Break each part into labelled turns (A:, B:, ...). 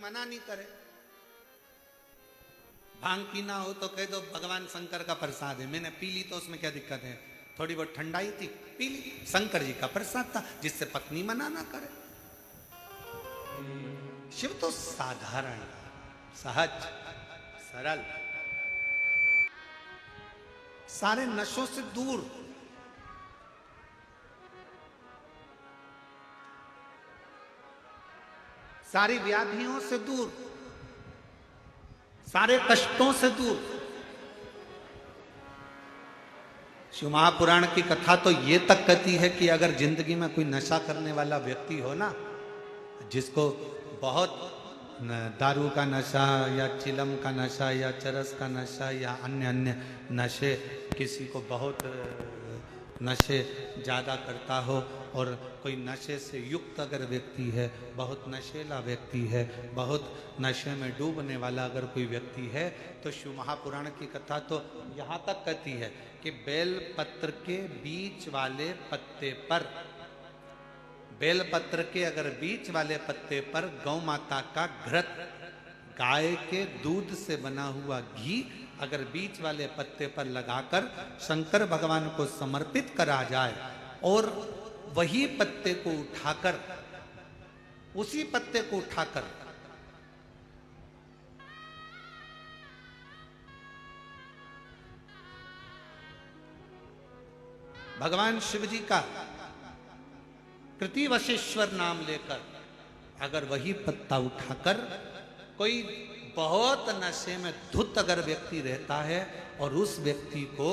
A: मना नहीं करे। भांग पीना हो तो कह दो भगवान शंकर का प्रसाद है, मैंने पी ली तो उसमें क्या दिक्कत है, थोड़ी बहुत ठंडाई थी पी ली, शंकर जी का प्रसाद था, जिससे पत्नी मना ना करे। शिव तो साधारण, सहज, सरल, सारे नशों से दूर, सारी व्याधियों से दूर, सारे कष्टों से दूर। शिव महापुराण की कथा तो ये तक कहती है कि अगर जिंदगी में कोई नशा करने वाला व्यक्ति हो ना, जिसको बहुत दारू का नशा या चिलम का नशा या चरस का नशा या अन्य अन्य नशे, किसी को बहुत नशे ज़्यादा करता हो, और कोई नशे से युक्त अगर व्यक्ति है, बहुत नशेला व्यक्ति है, बहुत नशे में डूबने वाला अगर कोई व्यक्ति है, तो शिव महापुराण की कथा तो यहाँ तक कहती है कि बेल पत्र के बीच वाले पत्ते पर, बेल पत्र के अगर बीच वाले पत्ते पर गौ माता का घृत, गाय के दूध से बना हुआ घी अगर बीच वाले पत्ते पर लगाकर शंकर भगवान को समर्पित करा जाए, और वही पत्ते को उठाकर, उसी पत्ते को उठाकर भगवान शिव जी का कृतिवशेश्वर नाम लेकर, अगर वही पत्ता उठाकर कोई बहुत नशे में धुत अगर व्यक्ति रहता है, और उस व्यक्ति को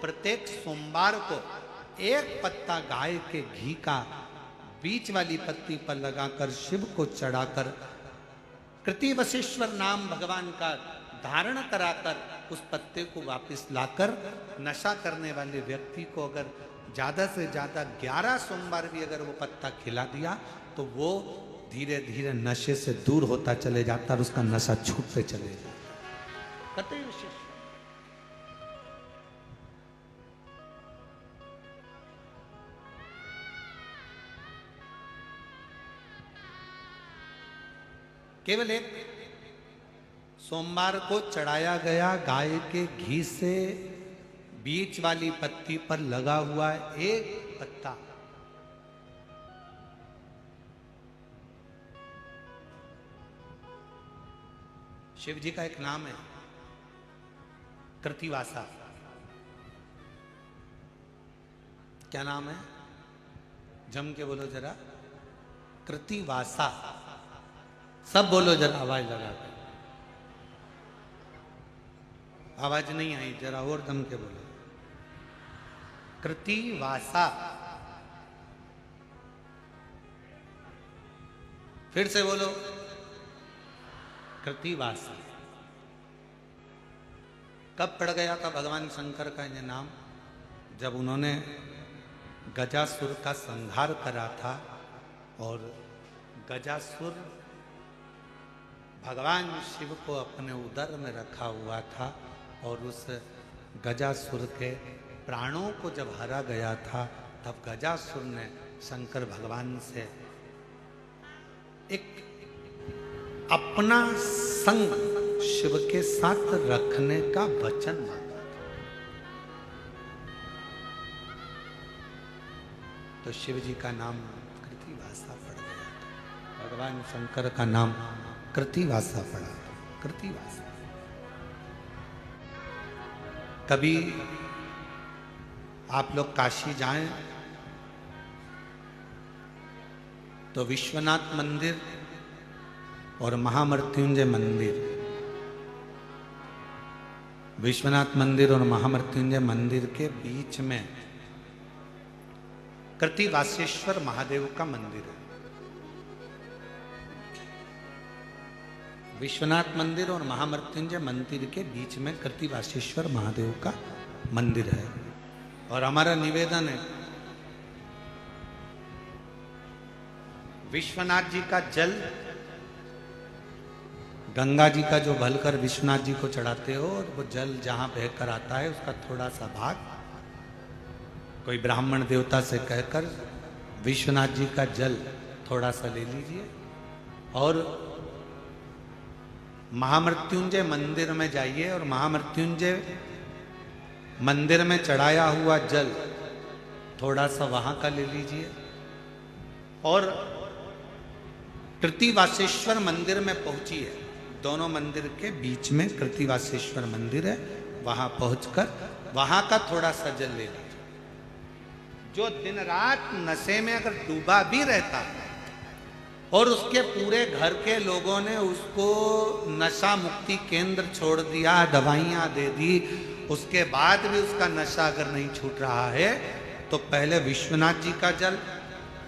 A: प्रत्येक सोमवार को एक पत्ता गाय के घी का बीच वाली पत्ती पर लगाकर शिव को चढ़ाकर कृतिवशेश्वर नाम भगवान का धारण कराकर उस पत्ते को वापस लाकर नशा करने वाले व्यक्ति को अगर ज़्यादा से ज़्यादा 11 सोमवार भी अगर वो पत्ता खिला दिया, तो वो धीरे धीरे नशे से दूर होता चले जाता और उसका नशा छूटते चले जाता। कहते हैं विशेष केवल एक सोमवार को चढ़ाया गया गाय के घी से बीच वाली पत्ती पर लगा हुआ एक पत्ता, शिव जी का एक नाम है कृतिवासा। क्या नाम है? जम के बोलो जरा, कृतिवासा। सब बोलो जरा आवाज लगा के। आवाज नहीं आई, जरा और दम के बोलो। कृतिवासा। फिर से बोलो, कृतिवासा। कब पड़ गया था भगवान शंकर का ये नाम? जब उन्होंने गजासुर का संहार करा था, और गजासुर भगवान शिव को अपने उदर में रखा हुआ था, और उस गजासुर के प्राणों को जब हरा गया था, तब गजासुर ने शंकर भगवान से एक अपना संग शिव के साथ रखने का वचन मांगा था। तो शिव जी का नाम कृतिवासा पड़ गया था, भगवान शंकर का नाम कृतिवासा पड़ा था। कृतिवासा। कभी आप लोग काशी जाएं तो विश्वनाथ मंदिर और महामृत्युंजय मंदिर, विश्वनाथ मंदिर और महामृत्युंजय मंदिर के बीच में कृतिवासेश्वर महादेव का मंदिर है। विश्वनाथ मंदिर और महामृत्युंजय मंदिर के बीच में कृतिवासेश्वर महादेव का मंदिर है। और हमारा निवेदन है, विश्वनाथ जी का जल, गंगा जी का जो भलकर विश्वनाथ जी को चढ़ाते हो, और वो जल जहां बहकर आता है उसका थोड़ा सा भाग कोई ब्राह्मण देवता से कहकर विश्वनाथ जी का जल थोड़ा सा ले लीजिए, और महामृत्युंजय मंदिर में जाइए और महामृत्युंजय मंदिर में चढ़ाया हुआ जल थोड़ा सा वहां का ले लीजिए और कृतिवासेश्वर मंदिर में पहुंचिए। दोनों मंदिर के बीच में कृतिवासेश्वर मंदिर है, वहां पहुंचकर वहां का थोड़ा सा जल ले लीजिए। जो दिन रात नशे में अगर डूबा भी रहता है और उसके पूरे घर के लोगों ने उसको नशा मुक्ति केंद्र छोड़ दिया, दवाइयां दे दी, उसके बाद भी उसका नशा अगर नहीं छूट रहा है तो पहले विश्वनाथ जी का जल,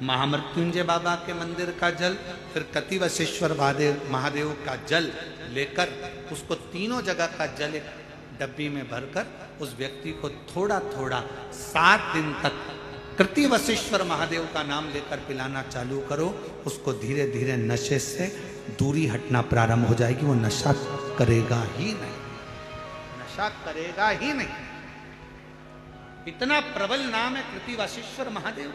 A: महामृत्युंजय बाबा के मंदिर का जल, फिर कतिवशेश्वर महादेव का जल लेकर उसको तीनों जगह का जल एक डब्बी में भरकर उस व्यक्ति को थोड़ा थोड़ा 7 दिन तक कृतिवशेश्वर महादेव का नाम लेकर पिलाना चालू करो। उसको धीरे धीरे नशे से दूरी हटना प्रारंभ हो जाएगी, वो नशा करेगा ही नहीं, नशा करेगा ही नहीं। इतना प्रबल नाम है कृतिवशेश्वर महादेव।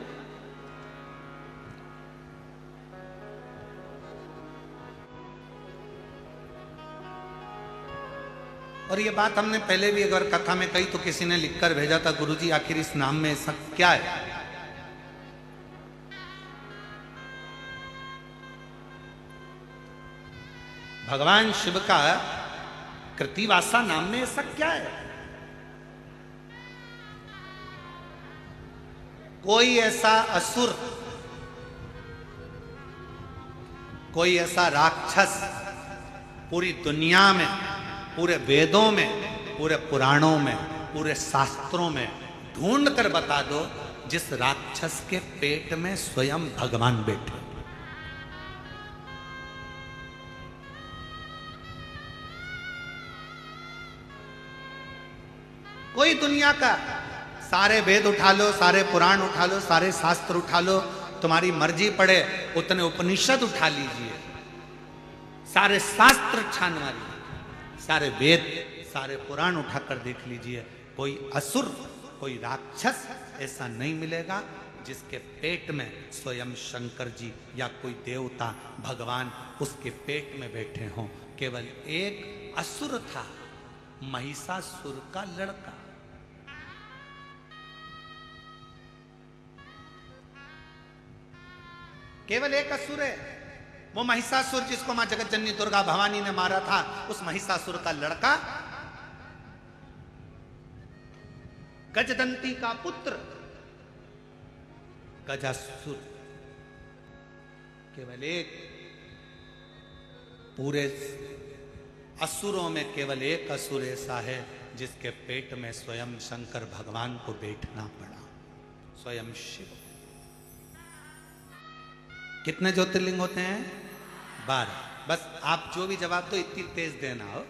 A: और ये बात हमने पहले भी अगर कथा में कही तो किसी ने लिखकर भेजा था, गुरुजी आखिर इस नाम में ऐसा क्या है? भगवान शिव का कृतिवासा नाम में ऐसा क्या है? कोई ऐसा असुर, कोई ऐसा राक्षस पूरी दुनिया में, पूरे वेदों में, पूरे पुराणों में, पूरे शास्त्रों में ढूंढ कर बता दो जिस राक्षस के पेट में स्वयं भगवान बैठे। कोई दुनिया का सारे वेद उठा लो, सारे पुराण उठा लो, सारे शास्त्र उठा लो, तुम्हारी मर्जी पड़े उतने उपनिषद उठा लीजिए, सारे शास्त्र छान मारिए, सारे वेद, सारे पुराण उठाकर देख लीजिए, कोई असुर, कोई राक्षस ऐसा नहीं मिलेगा जिसके पेट में स्वयं शंकर जी या कोई देवता भगवान उसके पेट में बैठे हों। केवल एक असुर था, महिषासुर का लड़का। केवल एक असुर है, वो महिषासुर जिसको मां जगत जननी दुर्गा भवानी ने मारा था, उस महिषासुर का लड़का गजदंती का पुत्र गजासुर। केवल एक, पूरे असुरों में केवल एक असुर ऐसा है जिसके पेट में स्वयं शंकर भगवान को बैठना पड़ा, स्वयं शिव। कितने ज्योतिर्लिंग होते हैं? 12। बस आप जो भी जवाब दो इतनी तेज देना हो।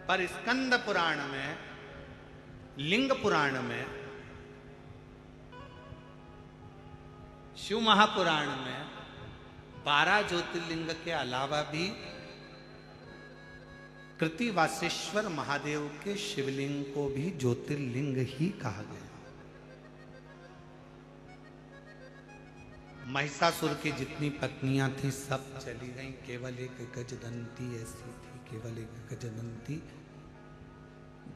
A: पर स्कंद पुराण में, लिंग पुराण में, शिव महापुराण में 12 ज्योतिर्लिंग के अलावा भी कृतिवासेश्वर महादेव के शिवलिंग को भी ज्योतिर्लिंग ही कहा गया। महिषासुर की जितनी पत्नियां थी सब चली गईं, केवल एक गजदंती ऐसी थी, केवल एक गजदंती,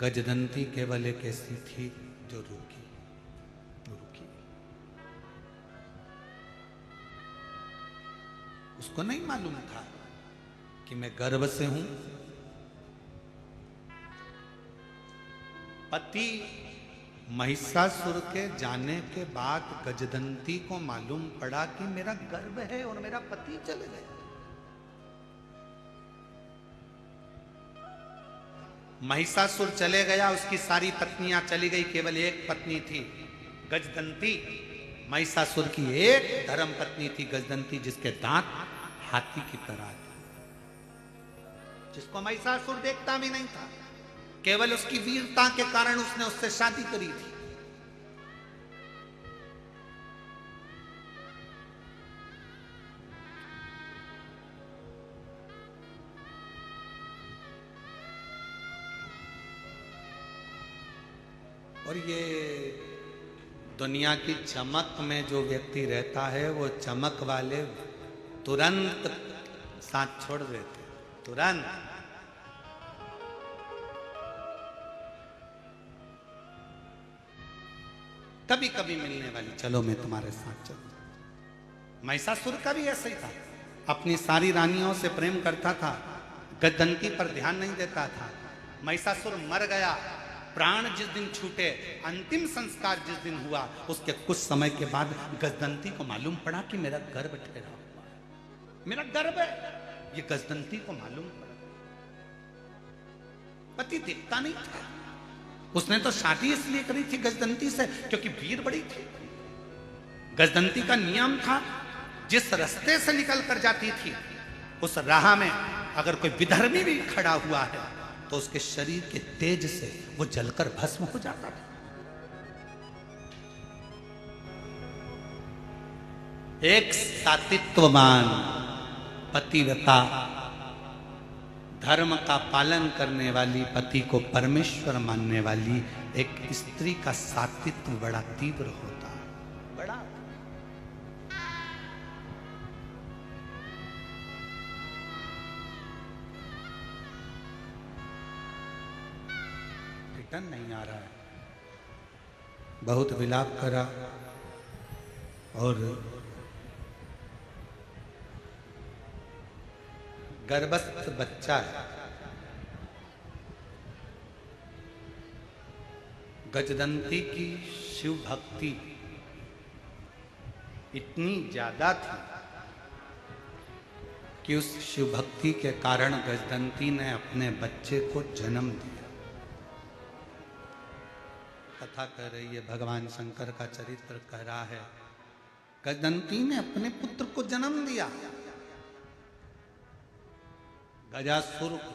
A: गजदंती केवल एक ऐसी थी जो रुकी। उसको नहीं मालूम था कि मैं गर्भ से हूं। पति महिषासुर के जाने के बाद गजदंती को मालूम पड़ा कि मेरा गर्भ है और मेरा पति चले गए। महिषासुर चले गया, उसकी सारी पत्नियां चली गई, केवल एक पत्नी थी गजदंती। महिषासुर की एक धर्म पत्नी थी गजदंती, जिसके दांत हाथी की तरह थे, जिसको महिषासुर देखता भी नहीं था। केवल उसकी वीरता के कारण उसने उससे शादी करी थी। और ये दुनिया की चमक में जो व्यक्ति रहता है वो चमक वाले तुरंत साथ छोड़ देते, तुरंत। कभी कभी मिलने वाली, चलो मैं तुम्हारे साथ चलूं। महिषासुर का भी ऐसा ही था, अपनी सारी रानियों से प्रेम करता था, गजदंती पर ध्यान नहीं देता था। महिषासुर मर गया, प्राण जिस दिन छूटे, अंतिम संस्कार जिस दिन हुआ, उसके कुछ समय के बाद गजदंती को मालूम पड़ा कि मेरा गर्भ ठहरा हुआ है, मेरा गर्भ है, ये गजदंती को मालूम पड़ा। पति दिखता नहीं था, उसने तो शादी इसलिए करी थी गजदंती से क्योंकि वीर बड़ी थी। गजदंती का नियम था, जिस रास्ते से निकल कर जाती थी उस राह में अगर कोई विधर्मी भी खड़ा हुआ है तो उसके शरीर के तेज से वो जलकर भस्म हो जाता था। एक सातित्ववान पतिव्रता, धर्म का पालन करने वाली, पति को परमेश्वर मानने वाली एक स्त्री का सातित्व बड़ा तीव्र होता है, बड़ा। रिटर्न नहीं आ रहा है, बहुत विलाप करा और गर्भस्थ बच्चा है। गजदंती की शिव भक्ति इतनी ज्यादा थी कि उस शिव भक्ति के कारण गजदंती ने अपने बच्चे को जन्म दिया। कथा कह रही है, भगवान शंकर का चरित्र कह रहा है, गजदंती ने अपने पुत्र को जन्म दिया, गजासुर को।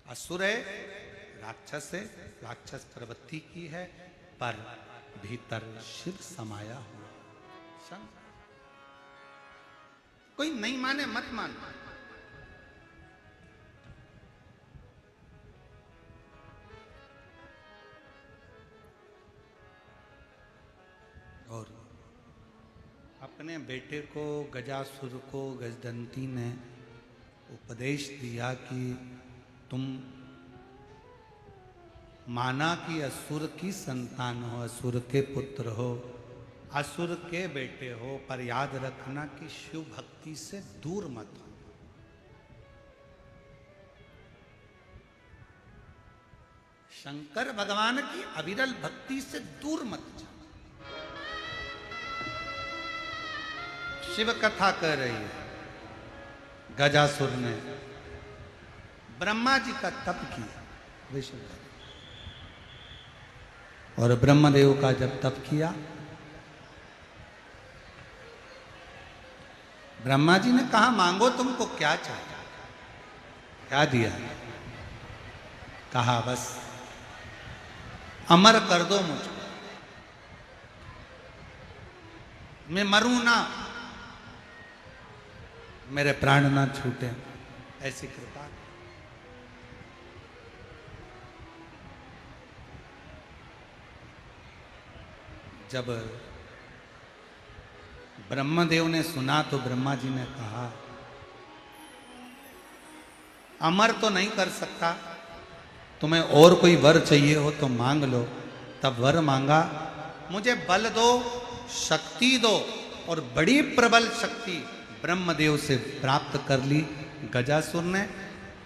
A: असुर है, राक्षस है, राक्षस प्रवृत्ति की है, पर भीतर शिव समाया हुआ शंकर। कोई नहीं माने मत मानो, और अपने बेटे को, गजासुर को, गजदंती ने उपदेश दिया कि तुम माना कि असुर की संतान हो, असुर के पुत्र हो, असुर के बेटे हो, पर याद रखना कि शिव भक्ति से दूर मत हो। शंकर भगवान की अविरल भक्ति से दूर मत जाओ। शिव कथा कह रही है, गजासुर ने ब्रह्मा जी का तप किया, विष्णु का, और ब्रह्मदेव का जब तप किया, ब्रह्मा जी ने कहा मांगो तुमको क्या चाहिए, क्या दिया? कहा बस अमर कर दो मुझको, मैं मरूं ना, मेरे प्राण ना छूटे, ऐसी कृपा। जब ब्रह्मदेव ने सुना तो ब्रह्मा जी ने कहा अमर तो नहीं कर सकता, तुम्हें और कोई वर चाहिए हो तो मांग लो। तब वर मांगा, मुझे बल दो, शक्ति दो, और बड़ी प्रबल शक्ति ब्रह्मदेव से प्राप्त कर ली। गजासुर ने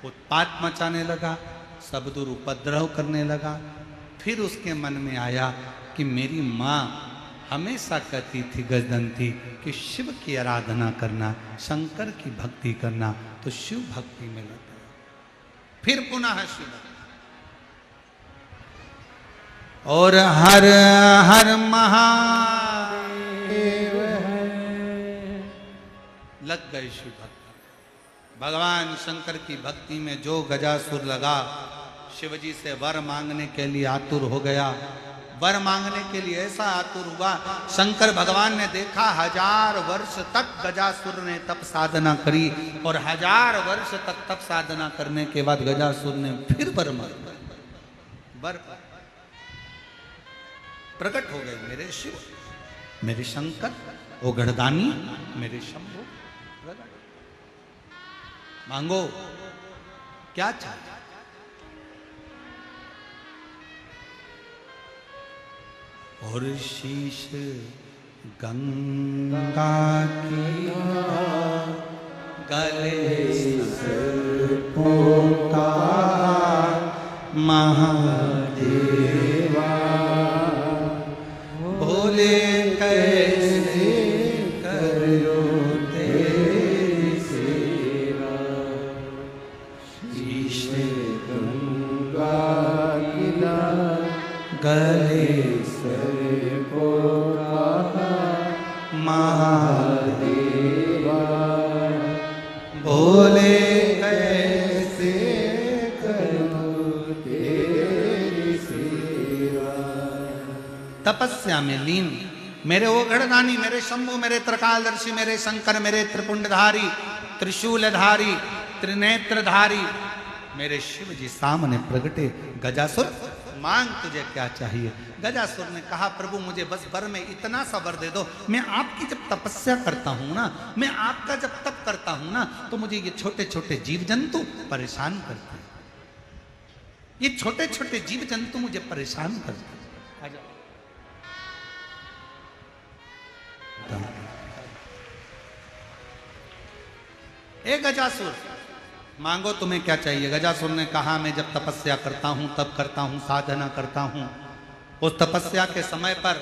A: उत्पात मचाने लगा, सब दूर उपद्रव करने लगा। फिर उसके मन में आया कि मेरी माँ हमेशा कहती थी गजदंती कि शिव की आराधना करना, शंकर की भक्ति करना, तो शिव भक्ति में लग गया। फिर पुनः शिव और हर हर महादेव लग गए शिव भक्ति। भगवान शंकर की भक्ति में जो गजासुर लगा, शिवजी से वर मांगने के लिए आतुर हो गया। वर मांगने के लिए ऐसा आतुर हुआ, शंकर भगवान ने देखा 1000 वर्ष तक गजासुर ने तप साधना करी, और 1000 वर्ष तक तप साधना करने के बाद गजासुर ने फिर वर मांगा। वर प्रकट हो गए मेरे शिव, मेरे शंकर, ओ गढ़दानी मेरे शंभु प्रकट। मांगो क्या चाहिए। और शीश गंगा की गले सर्पों का महादेवा, भोले कैसे करो तेरी सेवा। शीश गंगा की गले महादेवा, भोले कैसे करूं तेरी सेवा। तपस्या में लीन मेरे ओ गढ़दानी, मेरे शंभु, मेरे त्रिकालदर्शी, मेरे शंकर, मेरे त्रिपुंडधारी, त्रिशूलधारी, त्रिनेत्रधारी मेरे शिव जी सामने प्रगटे। गजासुर मांग तुझे क्या चाहिए। गजासुर ने कहा प्रभु मुझे बस वर में इतना सा वर दे दो, मैं आपकी जब तपस्या करता हूं ना, मैं आपका जब तप करता हूं ना, तो मुझे ये छोटे छोटे जीव जंतु परेशान करते हैं। ये छोटे छोटे जीव जंतु मुझे परेशान करते हैं। ए गजासुर मांगो तुम्हें क्या चाहिए। गजासुर ने कहा मैं जब तपस्या करता हूं, तब करता हूं, साधना करता हूं, उस तपस्या के समय पर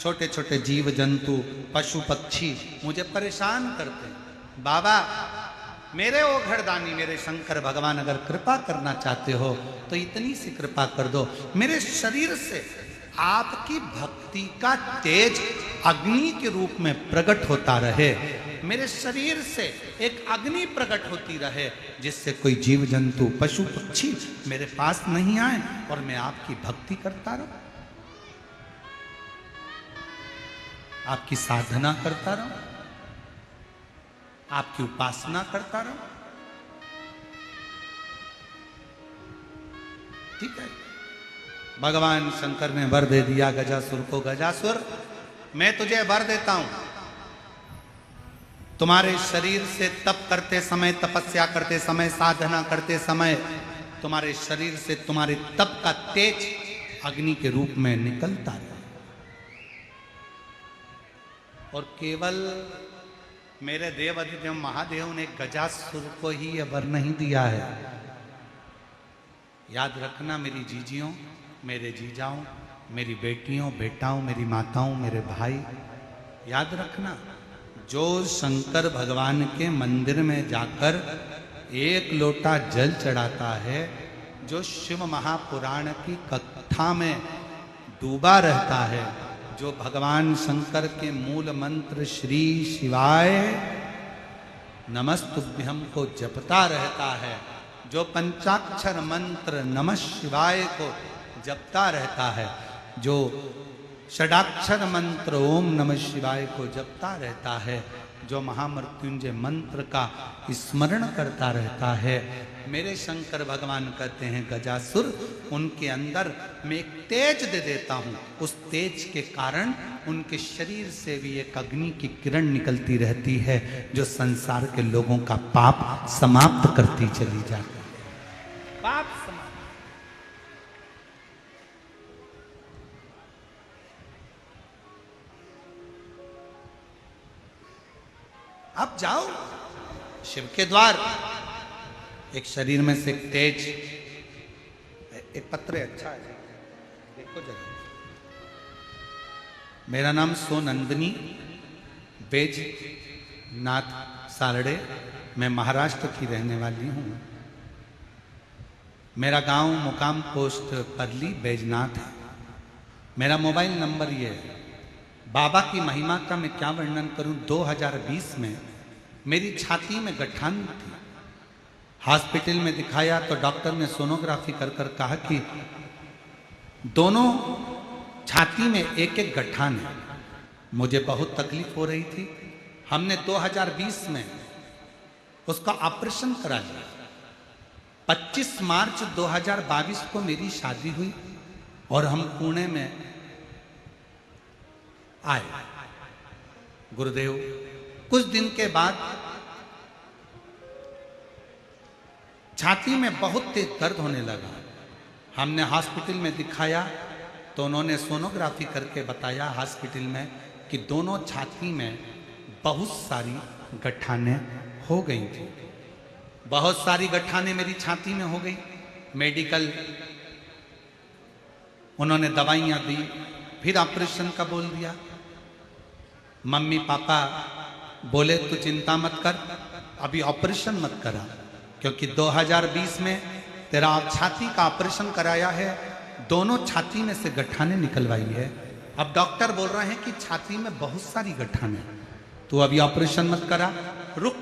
A: छोटे छोटे जीव जंतु, पशु पक्षी मुझे परेशान करते हैं। बाबा मेरे ओ घरदानी, मेरे शंकर भगवान, अगर कृपा करना चाहते हो तो इतनी सी कृपा कर दो, मेरे शरीर से आपकी भक्ति का तेज अग्नि के रूप में प्रकट होता रहे, मेरे शरीर से एक अग्नि प्रकट होती रहे, जिससे कोई जीव जंतु, पशु पक्षी मेरे पास नहीं आए और मैं आपकी भक्ति करता रहूं, आपकी साधना करता रहूं, आपकी उपासना करता रहूं। ठीक है, भगवान शंकर ने वर दे दिया गजासुर को। गजासुर मैं तुझे वर देता हूं, तुम्हारे शरीर से तप करते समय, तपस्या करते समय, साधना करते समय, तुम्हारे शरीर से तुम्हारे तप का तेज अग्नि के रूप में निकलता रहे, और केवल मेरे देव अधिदेव महादेव ने गजासुर को ही यह वर नहीं दिया है। याद रखना मेरी जीजियों, मेरे जीजाओं, मेरी बेटियों, बेटाओं, मेरी माताओं, मेरे भाई, याद रखना, जो शंकर भगवान के मंदिर में जाकर एक लोटा जल चढ़ाता है, जो शिव महापुराण की कथा में डूबा रहता है, जो भगवान शंकर के मूल मंत्र श्री शिवाय नमस्तुभ्यं को जपता रहता है, जो पंचाक्षर मंत्र नमः शिवाय को जपता रहता है, जो षडाक्षर मंत्र ओम नमः शिवाय को जपता रहता है, जो महामृत्युंजय मंत्र का स्मरण करता रहता है, मेरे शंकर भगवान कहते हैं गजासुर, उनके अंदर मैं एक तेज दे देता हूं, उस तेज के कारण उनके शरीर से भी एक अग्नि की किरण निकलती रहती है, जो संसार के लोगों का पाप समाप्त करती चली जाती है। पाप समाप्त। अब जाओ शिव के द्वार, एक शरीर में से एक तेज, एक पत्र अच्छा है, देखो जरा। मेरा नाम सोनंदनी बैजनाथ सारड़े, मैं महाराष्ट्र की रहने वाली हूँ। मेरा गांव मुकाम पोस्ट परली बैजनाथ है। मेरा मोबाइल नंबर ये है। बाबा की महिमा का मैं क्या वर्णन करूं। 2020 में मेरी छाती में गठान थी, हॉस्पिटल में दिखाया तो डॉक्टर ने सोनोग्राफी कर कर कहा कि दोनों छाती में एक एक गठान है। मुझे बहुत तकलीफ हो रही थी। हमने 2020 में उसका ऑपरेशन करा लिया। 25 मार्च 2022 को मेरी शादी हुई और हम पुणे में आए गुरुदेव। कुछ दिन के बाद छाती में बहुत तेज दर्द होने लगा। हमने हॉस्पिटल में दिखाया तो उन्होंने सोनोग्राफी करके बताया हॉस्पिटल में कि दोनों छाती में बहुत सारी गठानें हो गई थी। बहुत सारी गठानें मेरी छाती में हो गई। मेडिकल उन्होंने दवाइयाँ दी, फिर ऑपरेशन का बोल दिया। मम्मी पापा बोले तू चिंता मत कर, अभी ऑपरेशन मत करा, क्योंकि 2020 में तेरा छाती का ऑपरेशन कराया है, दोनों छाती में से गठानें निकलवाई है। अब डॉक्टर बोल रहे हैं कि छाती में बहुत सारी गठानें, तू अभी ऑपरेशन मत करा, रुक,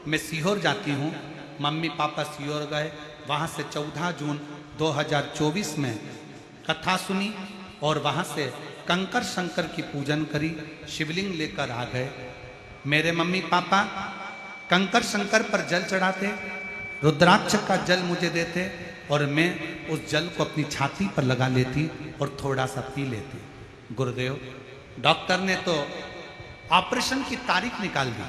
A: मैं सीहोर जाती हूँ। मम्मी पापा सीहोर गए। वहाँ से 14 जून 2024 में कथा सुनी और वहाँ से कंकर शंकर की पूजन करी, शिवलिंग लेकर आ गए। मेरे मम्मी पापा कंकर शंकर पर जल चढ़ाते, रुद्राक्ष का जल मुझे देते और मैं उस जल को अपनी छाती पर लगा लेती और थोड़ा सा पी लेती। गुरुदेव, डॉक्टर ने तो ऑपरेशन की तारीख निकाल दी।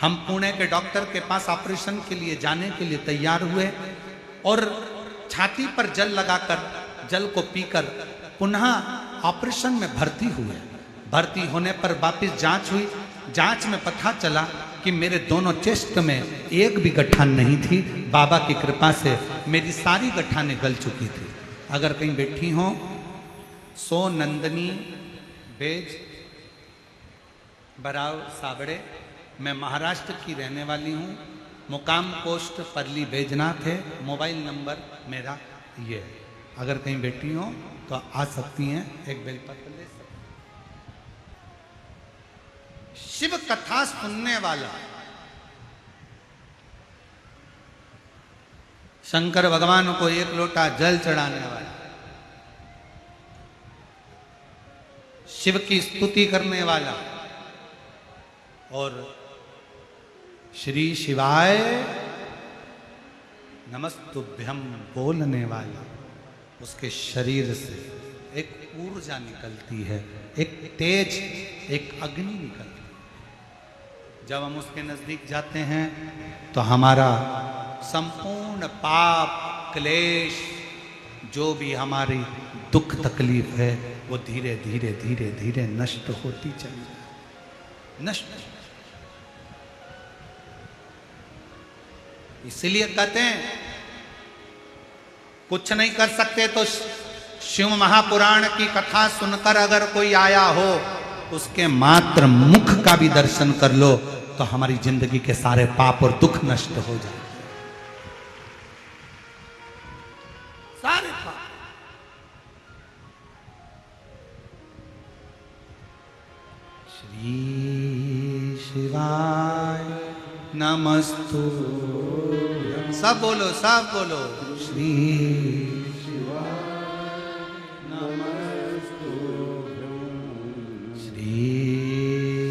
A: हम पुणे के डॉक्टर के पास ऑपरेशन के लिए जाने के लिए तैयार हुए और छाती पर जल लगाकर, जल को पीकर पुनः ऑपरेशन में भर्ती हुए। भर्ती होने पर वापस जांच हुई। जांच में पता चला कि मेरे दोनों चेस्ट में एक भी गठान नहीं थी। बाबा की कृपा से मेरी सारी गठानें गल चुकी थी। अगर कहीं बैठी हो, सो नंदनी बेज बराव साबड़े, मैं महाराष्ट्र की रहने वाली हूँ। मुकाम पोस्ट परली बैजनाथ है। मोबाइल नंबर मेरा ये है। अगर कहीं बैठी हो तो आ सकती हैं, एक बेलपत्र ले सकती। शिव कथा सुनने वाला, शंकर भगवान को एक लोटा जल चढ़ाने वाला, शिव की स्तुति करने वाला और श्री शिवाय नमस्तुभ्यम बोलने वाला, उसके शरीर से एक ऊर्जा निकलती है, एक तेज, एक अग्नि निकलती है। जब हम उसके नजदीक जाते हैं तो हमारा संपूर्ण पाप क्लेश, जो भी हमारी दुख तकलीफ है, वो धीरे धीरे धीरे धीरे नष्ट होती चली जाए। नष्ट। इसलिए कहते हैं कुछ नहीं कर सकते तो शिव महापुराण की कथा सुनकर अगर कोई आया हो, उसके मात्र मुख का भी दर्शन कर लो तो हमारी जिंदगी के सारे पाप और दुख नष्ट हो जाए। सारे पाप। श्री शिवाय नमस्तु। सब बोलो, सब बोलो। श्री शिवाय नमस्तु। श्री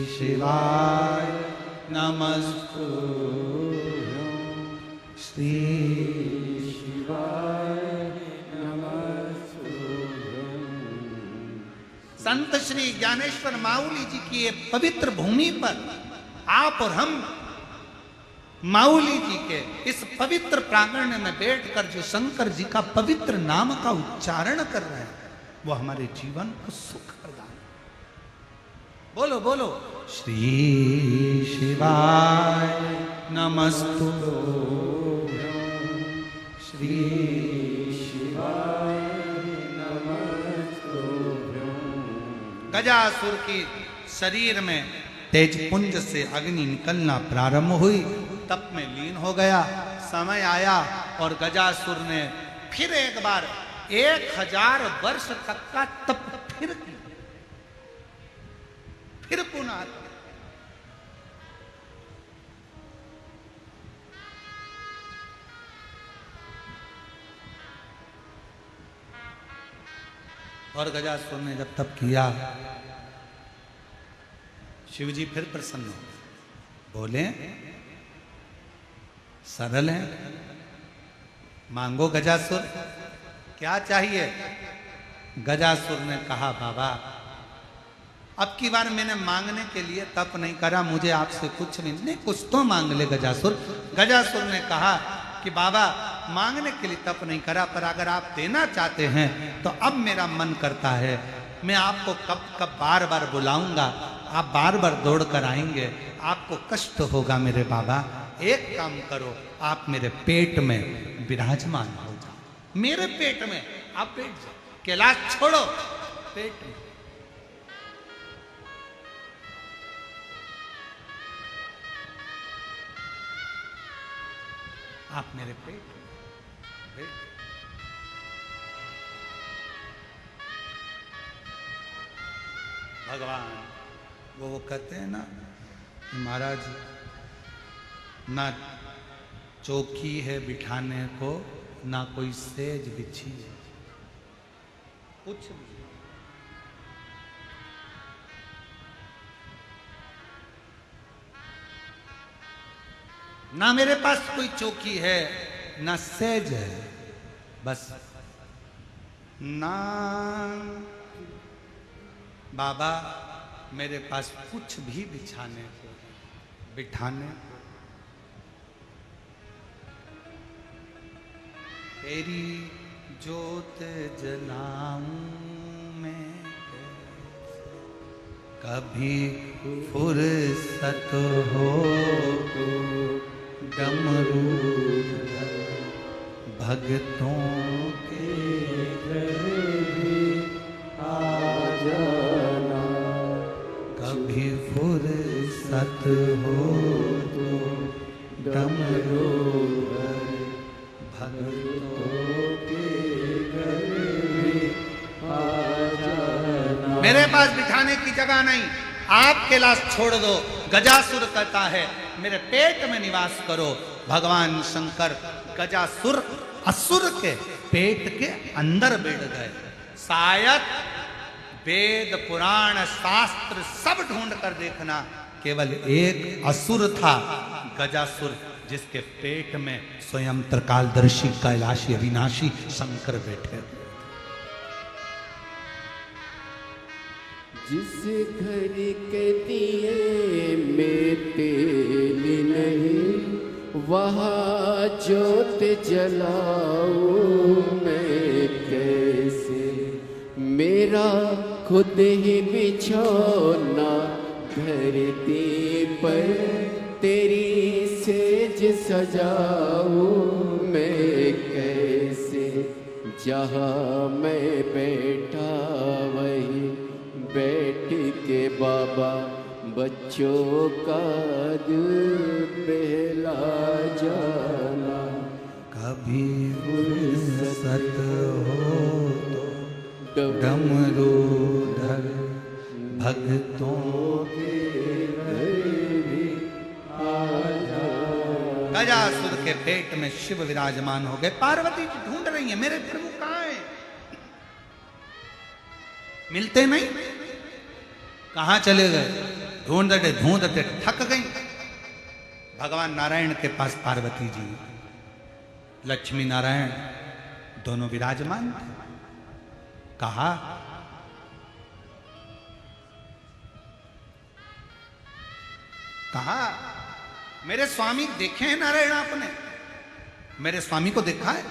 A: शिवाय नमस्तु। श्री शिवाय नमस्तु। संत श्री ज्ञानेश्वर माउली जी की ये पवित्र भूमि पर आप और हम माउली जी के इस पवित्र प्रांगण में बैठकर जो शंकर जी का पवित्र नाम का उच्चारण कर रहे हैं, वो हमारे जीवन को सुख प्रदान। बोलो बोलो। श्री शिवाय नमस्तु। श्री शिवाय नमस्तु। गजासुर की शरीर में तेज पुंज से अग्नि निकलना प्रारंभ हुई, तप में लीन हो गया। समय आया और गजासुर ने फिर एक बार 1000 वर्ष तक का तप फिर किया, फिर पुनः। और गजासुर ने जब तप किया, शिवजी फिर प्रसन्न हो, बोले सरल है, मांगो गजासुर, क्या चाहिए। गजासुर ने कहा बाबा अब की बार मैंने मांगने के लिए तप नहीं करा, मुझे आपसे कुछ नहीं, कुछ तो मांग ले गजासुर। गजासुर ने कहा कि बाबा मांगने के लिए तप नहीं करा, पर अगर आप देना चाहते हैं तो अब मेरा मन करता है, मैं आपको कब कब बार बार बुलाऊंगा, आप बार बार दौड़ कर आएंगे, आपको कष्ट होगा मेरे बाबा। एक काम करो, आप मेरे पेट में विराजमान हो जाओ, मेरे पेट में आप बैठ जाओ, कैलाश छोड़ो, पेट में। आप मेरे पेट में बैठ। भगवान वो कहते हैं ना महाराज, ना चौकी है बिठाने को, ना कोई सेज बिछी है, कुछ भी। ना मेरे पास कोई चौकी है, ना सेज है, बस ना बाबा मेरे पास कुछ भी बिछाने को, बिठाने को। तेरी जोत जलाऊं मैं कभी फुर्सत हो तो डमरू भक्तों के घर भी आ जाना, कभी फुर्सत हो तो डमरू भक्तों के घर भी आ जाना। मेरे पास बिठाने की जगह नहीं, आप कैलाश छोड़ दो। गजासुर कहता है मेरे पेट में निवास करो। भगवान शंकर गजासुर असुर के पेट के अंदर बैठ गए। शायद वेद पुराण शास्त्र सब ढूंढ कर देखना, केवल एक असुर था गजासुर, जिसके पेट में स्वयं त्रिकालदर्शी कैलाशी अविनाशी शंकर बैठे।
B: जिस घर के दिए में तेल नहीं, वहाँ जोत जलाऊं मैं कैसे। मेरा खुद ही बिछौना धरती पर तेरी सेज सजाऊं मैं कैसे। जहाँ मैं बैठा वहीं बैठ के बाबा बच्चों का दिल बहला जाना।
A: कभी फुर्सत हो तो डमरू धर भक्तों के घर भी आ जाना। गजासुर के पेट में शिव विराजमान हो गए। पार्वती जी ढूंढ रही है मेरे प्रभु कहाँ है, मिलते नहीं, कहां चले गए। ढूंढते ढूंढते थक गई। भगवान नारायण के पास पार्वती जी, लक्ष्मी नारायण दोनों विराजमान थे। कहा कहा मेरे स्वामी देखे हैं नारायण आपने, मेरे स्वामी को देखा है।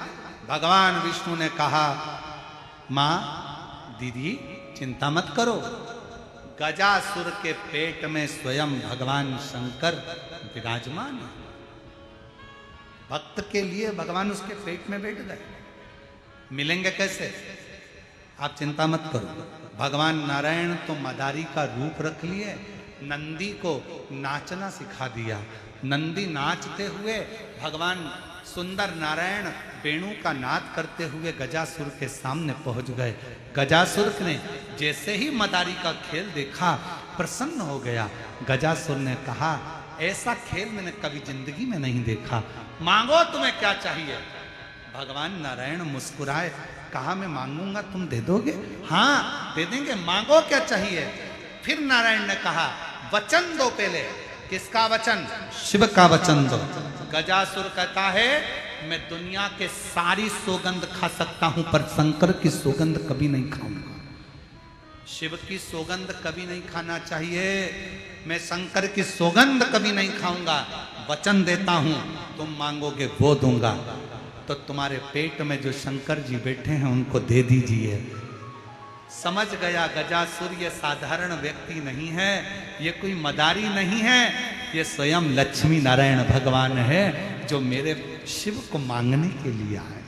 A: भगवान विष्णु ने कहा मां दीदी चिंता मत करो, गजासुर के पेट में स्वयं भगवान शंकर विराजमान है। भक्त के लिए भगवान उसके पेट में बैठ गए, मिलेंगे कैसे, आप चिंता मत करो। भगवान नारायण तो मदारी का रूप रख लिए, नंदी को नाचना सिखा दिया। नंदी नाचते हुए भगवान सुंदर नारायण वेणु का नाद करते हुए गजासुर के सामने पहुंच गए। गजासुर ने जैसे ही मदारी का खेल देखा प्रसन्न हो गया। गजासुर ने कहा ऐसा खेल मैंने कभी जिंदगी में नहीं देखा, मांगो तुम्हें क्या चाहिए। भगवान नारायण मुस्कुराए, कहा मैं मांगूंगा तुम दे दोगे। हाँ दे देंगे, मांगो क्या चाहिए। फिर नारायण ने कहा वचन दो पहले। किसका वचन? शिव का वचन दो। गजासुर कहता है मैं दुनिया के सारी सौगंध खा सकता हूं पर शंकर की सौगंध कभी नहीं खाऊंगा। शिव की सौगंध कभी नहीं खाना चाहिए। मैं शंकर की सौगंध कभी नहीं खाऊंगा। वचन देता हूं, तुम मांगोगे वो दूंगा। तो तुम्हारे पेट में जो शंकर जी बैठे हैं उनको दे दीजिए। समझ गया गजासुर ये साधारण व्यक्ति नहीं है, ये कोई मदारी नहीं है, ये स्वयं लक्ष्मी नारायण भगवान है जो मेरे शिव को मांगने के लिए आए।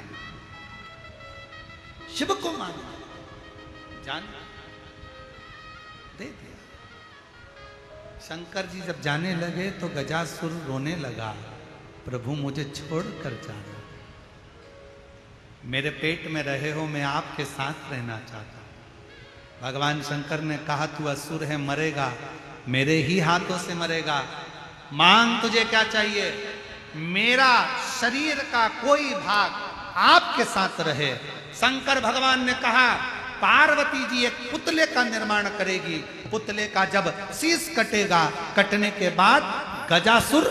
A: शिव को मांगने जान दे दिया। शंकर जी जब जाने लगे तो गजासुर रोने लगा, प्रभु मुझे छोड़कर जाना, मेरे पेट में रहे हो, मैं आपके साथ रहना चाहता हूं। भगवान शंकर ने कहा तू असुर है, मरेगा, मेरे ही हाथों से मरेगा। मांग तुझे क्या चाहिए, मेरा शरीर का कोई भाग आपके साथ रहे। शंकर भगवान ने कहा पार्वती जी एक पुतले का निर्माण करेगी, पुतले का जब शीश कटेगा, कटने के बाद गजासुर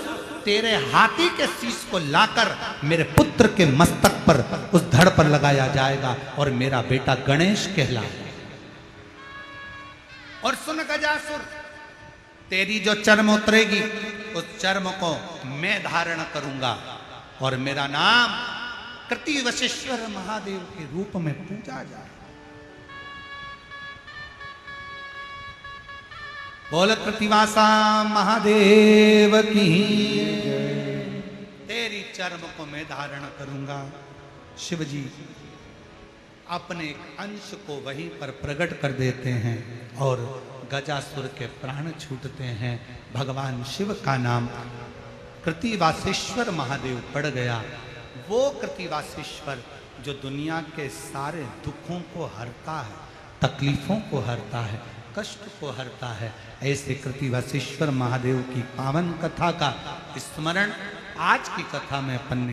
A: तेरे हाथी के शीश को लाकर मेरे पुत्र के मस्तक पर उस धड़ पर लगाया जाएगा और मेरा बेटा गणेश कहलाएगा। और सुन गजासुर, तेरी जो चर्म उतरेगी उस चर्म को मैं धारण करूंगा और मेरा नाम कृतिवशेश्वर महादेव के रूप में पूजा जाए। बोल कृतिवासा महादेव की, तेरी चर्म को मैं धारण करूंगा। शिव जी अपने अंश को वहीं पर प्रकट कर देते हैं और गजासुर के प्राण छूटते हैं। भगवान शिव का नाम कृतिवासेश्वर महादेव पड़ गया। वो कृतिवासेश्वर जो दुनिया के सारे दुखों को हरता है, तकलीफों को हरता है, कष्ट को हरता है। ऐसे कृतिवासेश्वर महादेव की पावन कथा का स्मरण आज की कथा में अपन